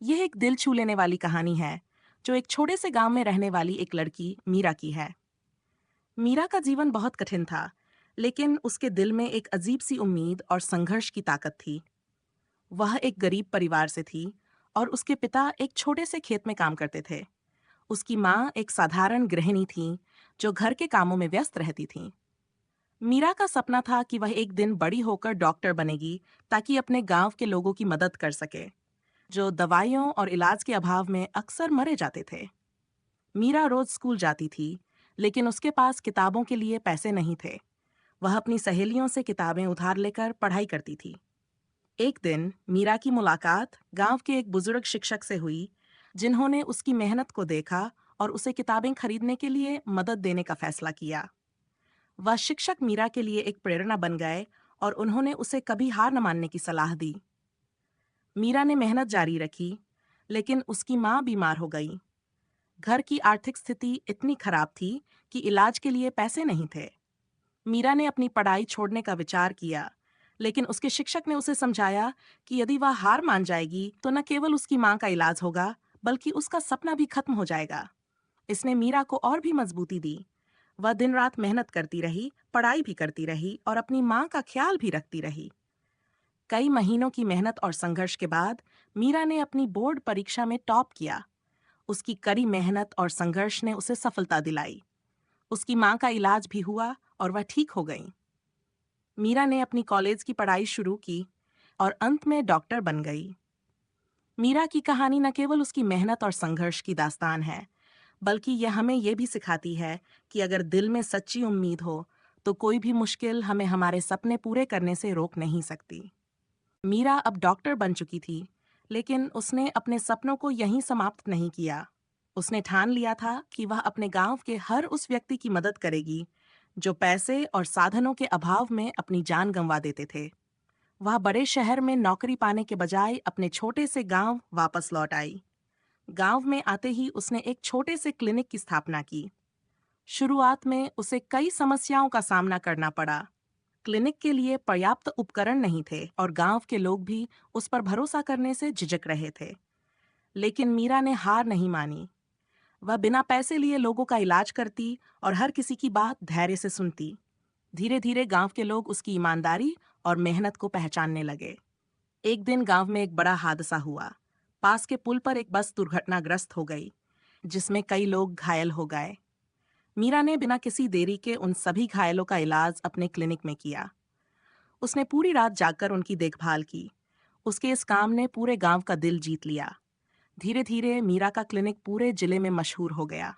यह एक दिल छू लेने वाली कहानी है जो एक छोटे से गांव में रहने वाली एक लड़की मीरा की है। मीरा का जीवन बहुत कठिन था, लेकिन उसके दिल में एक अजीब सी उम्मीद और संघर्ष की ताकत थी। वह एक गरीब परिवार से थी और उसके पिता एक छोटे से खेत में काम करते थे। उसकी माँ एक साधारण गृहिणी थी जो घर के कामों में व्यस्त रहती थी। मीरा का सपना था कि वह एक दिन बड़ी होकर डॉक्टर बनेगी ताकि अपने गांव के लोगों की मदद कर सके, जो दवाइयों और इलाज के अभाव में अक्सर मरे जाते थे। मीरा रोज स्कूल जाती थी, लेकिन उसके पास किताबों के लिए पैसे नहीं थे। वह अपनी सहेलियों से किताबें उधार लेकर पढ़ाई करती थी। एक दिन मीरा की मुलाकात गांव के एक बुजुर्ग शिक्षक से हुई, जिन्होंने उसकी मेहनत को देखा और उसे किताबें खरीदने के लिए मदद देने का फैसला किया। वह शिक्षक मीरा के लिए एक प्रेरणा बन गए और उन्होंने उसे कभी हार न मानने की सलाह दी। मीरा ने मेहनत जारी रखी, लेकिन उसकी माँ बीमार हो गई। घर की आर्थिक स्थिति इतनी खराब थी कि इलाज के लिए पैसे नहीं थे। मीरा ने अपनी पढ़ाई छोड़ने का विचार किया, लेकिन उसके शिक्षक ने उसे समझाया कि यदि वह हार मान जाएगी तो न केवल उसकी मां का इलाज होगा, बल्कि उसका सपना भी खत्म हो जाएगा। इसने मीरा को और भी मजबूती दी। वह दिन रात मेहनत करती रही, पढ़ाई भी करती रही और अपनी मां का ख्याल भी रखती रही। कई महीनों की मेहनत और संघर्ष के बाद मीरा ने अपनी बोर्ड परीक्षा में टॉप किया। उसकी कड़ी मेहनत और संघर्ष ने उसे सफलता दिलाई। उसकी मां का इलाज भी हुआ और वह ठीक हो गई। मीरा ने अपनी कॉलेज की पढ़ाई शुरू की और अंत में डॉक्टर बन गई। मीरा की कहानी न केवल उसकी मेहनत और संघर्ष की दास्तान है, बल्कि यह हमें यह भी सिखाती है कि अगर दिल में सच्ची उम्मीद हो तो कोई भी मुश्किल हमें हमारे सपने पूरे करने से रोक नहीं सकती। मीरा अब डॉक्टर बन चुकी थी, लेकिन उसने अपने सपनों को यहीं समाप्त नहीं किया। उसने ठान लिया था कि वह अपने गांव के हर उस व्यक्ति की मदद करेगी जो पैसे और साधनों के अभाव में अपनी जान गंवा देते थे। वह बड़े शहर में नौकरी पाने के बजाय अपने छोटे से गांव वापस लौट आई। गांव में आते ही उसने एक छोटे से क्लिनिक की स्थापना की। शुरुआत में उसे कई समस्याओं का सामना करना पड़ा। क्लिनिक के लिए पर्याप्त उपकरण नहीं थे और गांव के लोग भी उस पर भरोसा करने से झिझक रहे थे। लेकिन मीरा ने हार नहीं मानी। वह बिना पैसे लिए लोगों का इलाज करती और हर किसी की बात धैर्य से सुनती। धीरे धीरे गांव के लोग उसकी ईमानदारी और मेहनत को पहचानने लगे। एक दिन गांव में एक बड़ा हादसा हुआ। पास के पुल पर एक बस दुर्घटनाग्रस्त हो गई, जिसमें कई लोग घायल हो गए। मीरा ने बिना किसी देरी के उन सभी घायलों का इलाज अपने क्लिनिक में किया। उसने पूरी रात जागकर उनकी देखभाल की। उसके इस काम ने पूरे गांव का दिल जीत लिया। धीरे धीरे मीरा का क्लिनिक पूरे जिले में मशहूर हो गया।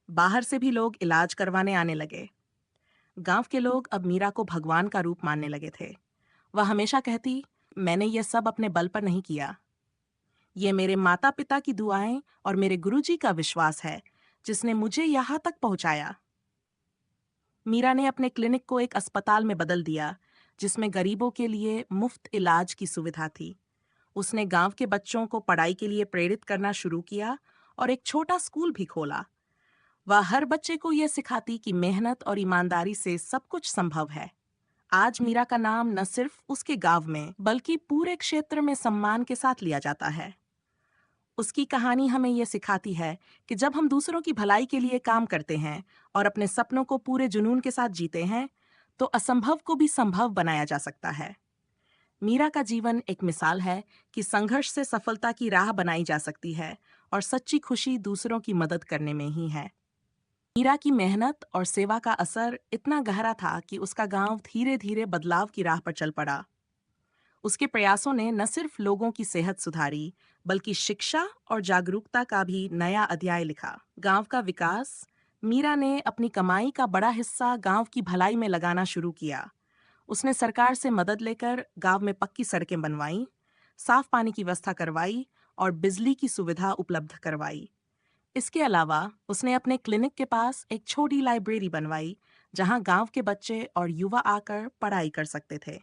बाहर से भी लोग इलाज करवाने आने लगे। गांव के लोग अब मीरा को भगवान का रूप मानने लगे थे। वह हमेशा कहती, मैंने यह सब अपने बल पर नहीं किया। ये मेरे माता पिता की दुआएं और मेरे गुरुजी का विश्वास है, जिसने मुझे यहाँ तक पहुंचाया। मीरा ने अपने क्लिनिक को एक अस्पताल में बदल दिया, जिसमें गरीबों के लिए मुफ्त इलाज की सुविधा थी। उसने गांव के बच्चों को पढ़ाई के लिए प्रेरित करना शुरू किया और एक छोटा स्कूल भी खोला। वह हर बच्चे को यह सिखाती कि मेहनत और ईमानदारी से सब कुछ संभव है। आज मीरा का नाम न सिर्फ उसके गांव में, बल्कि पूरे क्षेत्र में सम्मान के साथ लिया जाता है। उसकी कहानी हमें यह सिखाती है कि जब हम दूसरों की भलाई के लिए काम करते हैं और अपने सपनों को पूरे जुनून के साथ जीते हैं, तो असंभव को भी संभव बनाया जा सकता है। मीरा का जीवन एक मिसाल है कि संघर्ष से सफलता की राह बनाई जा सकती है और सच्ची खुशी दूसरों की मदद करने में ही है। मीरा की मेहनत और सेवा का असर इतना गहरा था कि उसका गांव धीरे धीरे बदलाव की राह पर चल पड़ा। उसके प्रयासों ने न सिर्फ लोगों की सेहत सुधारी, बल्कि शिक्षा और जागरूकता का भी नया अध्याय लिखा। गांव का विकास। मीरा ने अपनी कमाई का बड़ा हिस्सा गांव की भलाई में लगाना शुरू किया। उसने सरकार से मदद लेकर गांव में पक्की सड़कें बनवाईं, साफ पानी की व्यवस्था करवाई और बिजली की सुविधा उपलब्ध करवाई। इसके अलावा उसने अपने क्लिनिक के पास एक छोटी लाइब्रेरी बनवाई, जहां गांव के बच्चे और युवा आकर पढ़ाई कर सकते थे।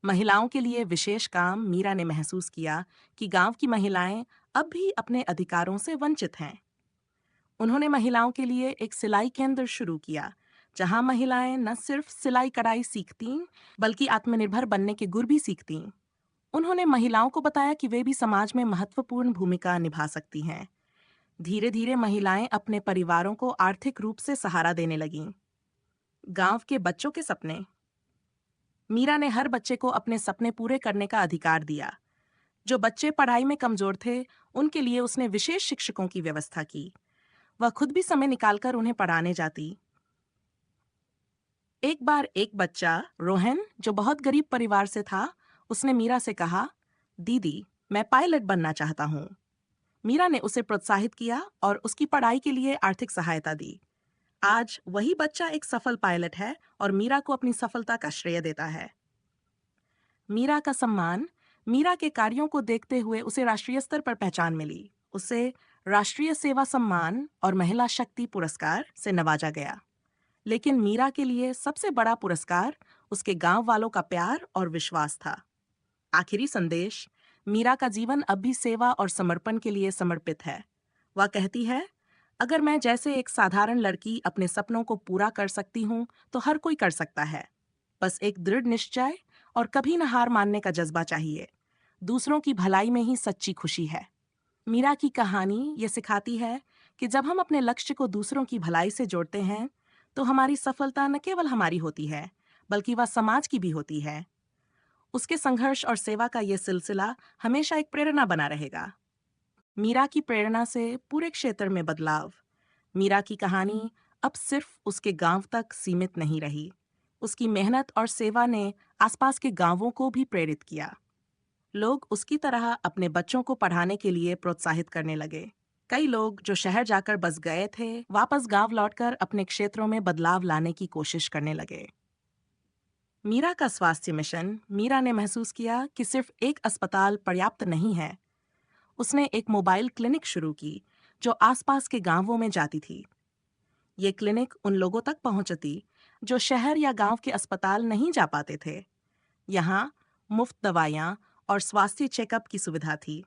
महिलाओं के लिए विशेष काम। मीरा ने महसूस किया कि गांव की महिलाएं अब भी अपने अधिकारों से वंचित हैं। उन्होंने महिलाओं के लिए एक सिलाई केंद्र शुरू किया, जहां महिलाएं न सिर्फ सिलाई कढ़ाई सीखतीं, बल्कि आत्मनिर्भर बनने के गुर भी सीखतीं। उन्होंने महिलाओं को बताया कि वे भी समाज में महत्वपूर्ण भूमिका निभा सकती हैं। धीरे धीरे महिलाएं अपने परिवारों को आर्थिक रूप से सहारा देने लगीं। गांव के बच्चों के सपने। मीरा ने हर बच्चे को अपने सपने पूरे करने का अधिकार दिया। जो बच्चे पढ़ाई में कमजोर थे, उनके लिए उसने विशेष शिक्षकों की व्यवस्था की। वह खुद भी समय निकालकर उन्हें पढ़ाने जाती। एक बार एक बच्चा, रोहन, जो बहुत गरीब परिवार से था, उसने मीरा से कहा, दीदी, मैं पायलट बनना चाहता हूँ। मीरा ने उसे प्रोत्साहित किया और उसकी पढ़ाई के लिए आर्थिक सहायता दी। आज वही बच्चा एक सफल पायलट है और मीरा को अपनी सफलता का श्रेय देता है। मीरा का सम्मान। मीरा के कार्यों को देखते हुए उसे राष्ट्रीय स्तर पर पहचान मिली। उसे राष्ट्रीय सेवा सम्मान और महिला शक्ति पुरस्कार से नवाजा गया। लेकिन मीरा के लिए सबसे बड़ा पुरस्कार उसके गांव वालों का प्यार और विश्वास था। आखिरी संदेश। मीरा का जीवन अब भी सेवा और समर्पण के लिए समर्पित है। वह कहती है, अगर मैं जैसे एक साधारण लड़की अपने सपनों को पूरा कर सकती हूँ, तो हर कोई कर सकता है। बस एक दृढ़ निश्चय और कभी न हार मानने का जज्बा चाहिए। दूसरों की भलाई में ही सच्ची खुशी है। मीरा की कहानी ये सिखाती है कि जब हम अपने लक्ष्य को दूसरों की भलाई से जोड़ते हैं, तो हमारी सफलता न केवल हमारी होती है, बल्कि वह समाज की भी होती है। उसके संघर्ष और सेवा का ये सिलसिला हमेशा एक प्रेरणा बना रहेगा। मीरा की प्रेरणा से पूरे क्षेत्र में बदलाव। मीरा की कहानी अब सिर्फ उसके गांव तक सीमित नहीं रही। उसकी मेहनत और सेवा ने आसपास के गांवों को भी प्रेरित किया। लोग उसकी तरह अपने बच्चों को पढ़ाने के लिए प्रोत्साहित करने लगे। कई लोग जो शहर जाकर बस गए थे, वापस गांव लौटकर अपने क्षेत्रों में बदलाव लाने की कोशिश करने लगे। मीरा का स्वास्थ्य मिशन। मीरा ने महसूस किया कि सिर्फ एक अस्पताल पर्याप्त नहीं है। उसने एक मोबाइल क्लिनिक शुरू की, जो आसपास के गांवों में जाती थी। ये क्लिनिक उन लोगों तक पहुंचती जो शहर या गांव के अस्पताल नहीं जा पाते थे। यहाँ मुफ्त दवाइयाँ और स्वास्थ्य चेकअप की सुविधा थी।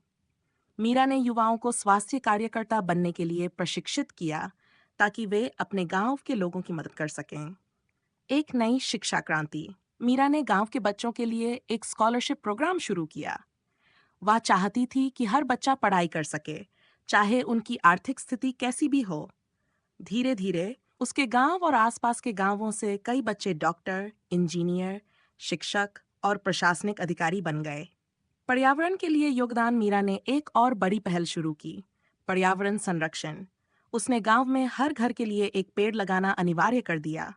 मीरा ने युवाओं को स्वास्थ्य कार्यकर्ता बनने के लिए प्रशिक्षित किया, ताकि वे अपने गांव के लोगों की मदद कर सकें। एक नई शिक्षा क्रांति। मीरा ने गांव के बच्चों के लिए एक स्कॉलरशिप प्रोग्राम शुरू किया। वह चाहती थी कि हर बच्चा पढ़ाई कर सके, चाहे उनकी आर्थिक स्थिति कैसी भी हो। धीरे धीरे उसके गांव और आसपास के गांवों से कई बच्चे डॉक्टर, इंजीनियर, शिक्षक और प्रशासनिक अधिकारी बन गए। पर्यावरण के लिए योगदान। मीरा ने एक और बड़ी पहल शुरू की, पर्यावरण संरक्षण। उसने गांव में हर घर के लिए एक पेड़ लगाना अनिवार्य कर दिया।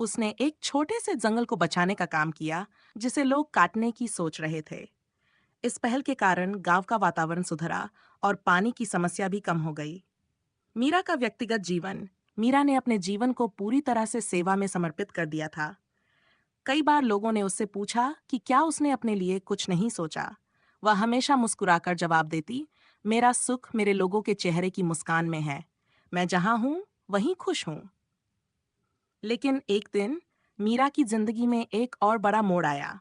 उसने एक छोटे से जंगल को बचाने का काम किया, जिसे लोग काटने की सोच रहे थे। इस पहल के कारण गांव का वातावरण सुधरा और पानी की समस्या भी कम हो गई। मीरा का व्यक्तिगत जीवन। मीरा ने अपने जीवन को पूरी तरह से सेवा में समर्पित कर दिया था। कई बार लोगों ने उससे पूछा कि क्या उसने अपने लिए कुछ नहीं सोचा। वह हमेशा मुस्कुराकर जवाब देती, मेरा सुख मेरे लोगों के चेहरे की मुस्कान में है। मैं जहां हूं वहीं खुश हूं। लेकिन एक दिन मीरा की जिंदगी में एक और बड़ा मोड़ आया।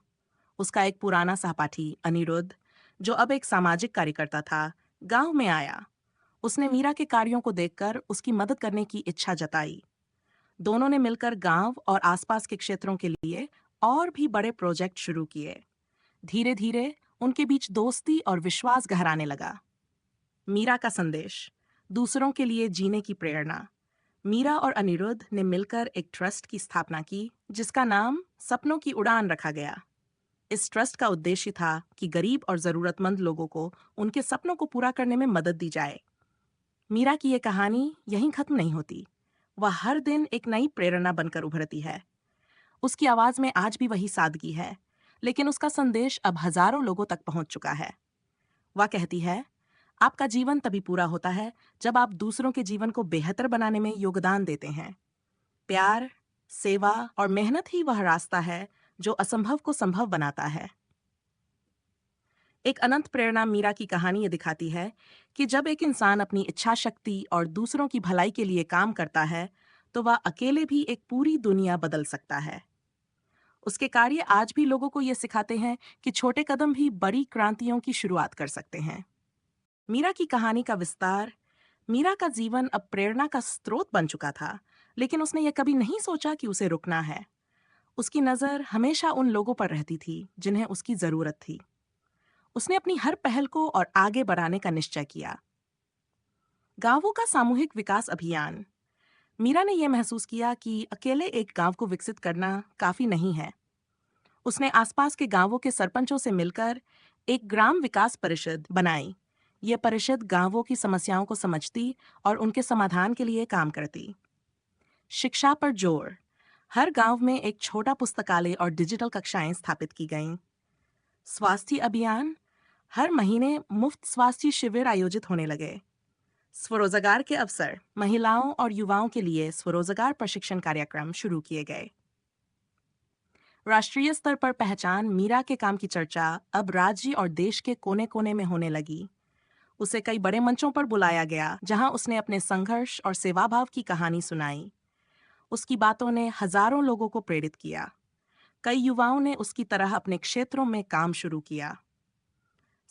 उसका एक पुराना सहपाठी अनिरुद्ध, जो अब एक सामाजिक कार्यकर्ता था, गांव में आया। उसने मीरा के कार्यों को देखकर उसकी मदद करने की इच्छा जताई। दोनों ने मिलकर गांव और आसपास के क्षेत्रों के लिए और भी बड़े प्रोजेक्ट शुरू किए। धीरे धीरे उनके बीच दोस्ती और विश्वास गहराने लगा। मीरा का संदेश। दूसरों के लिए जीने की प्रेरणा। मीरा और अनिरुद्ध ने मिलकर एक ट्रस्ट की स्थापना की, जिसका नाम सपनों की उड़ान रखा गया। इस ट्रस्ट का उद्देश्य था कि गरीब और जरूरतमंद लोगों को उनके सपनों को पूरा करने में मदद दी जाए। मीरा की ये कहानी यहीं खत्म नहीं होती। वह हर दिन एक नई प्रेरणा बनकर उभरती है। उसकी आवाज में आज भी वही सादगी है, लेकिन उसका संदेश अब हजारों लोगों तक पहुंच चुका है। वह कहती है, आपका जीवन तभी पूरा होता है जब आप दूसरों के जीवन को बेहतर बनाने में योगदान देते हैं। प्यार, सेवा और मेहनत ही वह रास्ता है जो असंभव को संभव बनाता है। एक अनंत प्रेरणा। मीरा की कहानी ये दिखाती है कि जब एक इंसान अपनी इच्छा शक्ति और दूसरों की भलाई के लिए काम करता है, तो वह अकेले भी एक पूरी दुनिया बदल सकता है। उसके कार्य आज भी लोगों को ये सिखाते हैं कि छोटे कदम भी बड़ी क्रांतियों की शुरुआत कर सकते हैं। मीरा की कहानी का विस्तार। मीरा का जीवन अब प्रेरणा का स्रोत बन चुका था, लेकिन उसने यह कभी नहीं सोचा कि उसे रुकना है। उसकी नजर हमेशा उन लोगों पर रहती थी जिन्हें उसकी जरूरत थी। उसने अपनी हर पहल को और आगे बढ़ाने का निश्चय किया। गांवों का सामूहिक विकास अभियान। मीरा ने यह महसूस किया कि अकेले एक गांव को विकसित करना काफी नहीं है। उसने आसपास के गांवों के सरपंचों से मिलकर एक ग्राम विकास परिषद बनाई। यह परिषद गांवों की समस्याओं को समझती और उनके समाधान के लिए काम करती। शिक्षा पर जोर। हर गांव में एक छोटा पुस्तकालय और डिजिटल कक्षाएं स्थापित की गईं। स्वास्थ्य अभियान। हर महीने मुफ्त स्वास्थ्य शिविर आयोजित होने लगे। स्वरोजगार के अवसर। महिलाओं और युवाओं के लिए स्वरोजगार प्रशिक्षण कार्यक्रम शुरू किए गए। राष्ट्रीय स्तर पर पहचान। मीरा के काम की चर्चा अब राज्य और देश के कोने कोने में होने लगी। उसे कई बड़े मंचों पर बुलाया गया, जहां उसने अपने संघर्ष और सेवाभाव की कहानी सुनाई। उसकी बातों ने हजारों लोगों को प्रेरित किया। कई युवाओं ने उसकी तरह अपने क्षेत्रों में काम शुरू किया।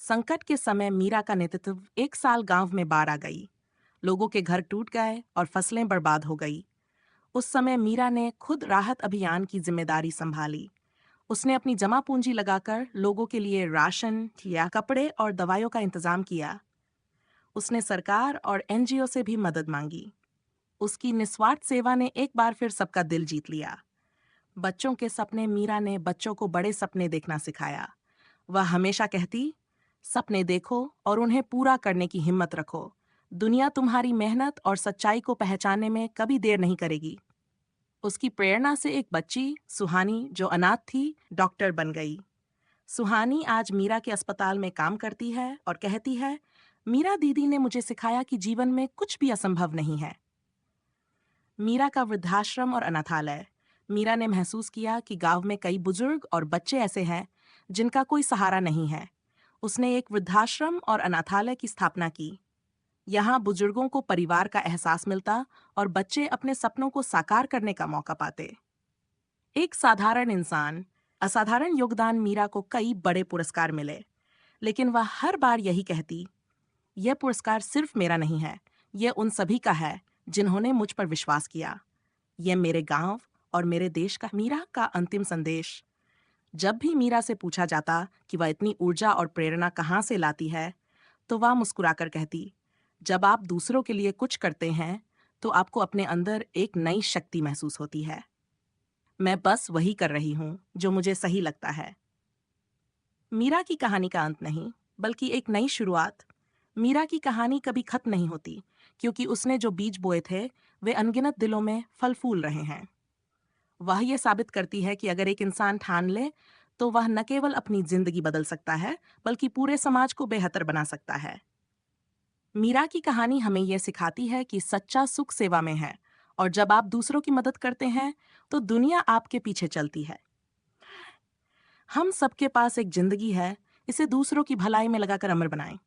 संकट के समय मीरा का नेतृत्व। 1 साल गांव में बाढ़ आ गई। लोगों के घर टूट गए और फसलें बर्बाद हो गई। उस समय मीरा ने खुद राहत अभियान की जिम्मेदारी संभाली। उसने अपनी जमा पूंजी लगाकर लोगों के लिए राशन या कपड़े और दवाइयों का इंतजाम किया। उसने सरकार और एनजीओ से भी मदद मांगी। उसकी निस्वार्थ सेवा ने एक बार फिर सबका दिल जीत लिया। बच्चों के सपने। मीरा ने बच्चों को बड़े सपने देखना सिखाया। वह हमेशा कहती, सपने देखो और उन्हें पूरा करने की हिम्मत रखो। दुनिया तुम्हारी मेहनत और सच्चाई को पहचानने में कभी देर नहीं करेगी। उसकी प्रेरणा से एक बच्ची, सुहानी, जो अनाथ थी, डॉक्टर बन गई। सुहानी आज मीरा के अस्पताल में काम करती है और कहती है, मीरा दीदी ने मुझे सिखाया कि जीवन में कुछ भी असंभव नहीं है। मीरा का वृद्धाश्रम और अनाथालय। मीरा ने महसूस किया कि गांव में कई बुजुर्ग और बच्चे ऐसे हैं जिनका कोई सहारा नहीं है। उसने एक वृद्धाश्रम और अनाथालय की स्थापना की। यहाँ बुजुर्गों को परिवार का एहसास मिलता और बच्चे अपने सपनों को साकार करने का मौका पाते। एक साधारण इंसान। असाधारण योगदान। मीरा को कई बड़े पुरस्कार मिले, लेकिन वह हर बार यही कहती, यह पुरस्कार सिर्फ मेरा नहीं है, यह उन सभी का है जिन्होंने मुझ पर विश्वास किया। यह मेरे गांव और मेरे देश का। मीरा का अंतिम संदेश। जब भी मीरा से पूछा जाता कि वह इतनी ऊर्जा और प्रेरणा कहाँ से लाती है, तो वह मुस्कुराकर कहती, जब आप दूसरों के लिए कुछ करते हैं तो आपको अपने अंदर एक नई शक्ति महसूस होती है। मैं बस वही कर रही हूँ जो मुझे सही लगता है। मीरा की कहानी का अंत नहीं, बल्कि एक नई शुरुआत। मीरा की कहानी कभी खत्म नहीं होती, क्योंकि उसने जो बीज बोए थे वे अनगिनत दिलों में फल फूल रहे हैं। वह यह साबित करती है कि अगर एक इंसान ठान ले तो वह न केवल अपनी जिंदगी बदल सकता है, बल्कि पूरे समाज को बेहतर बना सकता है। मीरा की कहानी हमें यह सिखाती है कि सच्चा सुख सेवा में है, और जब आप दूसरों की मदद करते हैं तो दुनिया आपके पीछे चलती है। हम सबके पास एक जिंदगी है, इसे दूसरों की भलाई में लगाकर अमर बनाएं।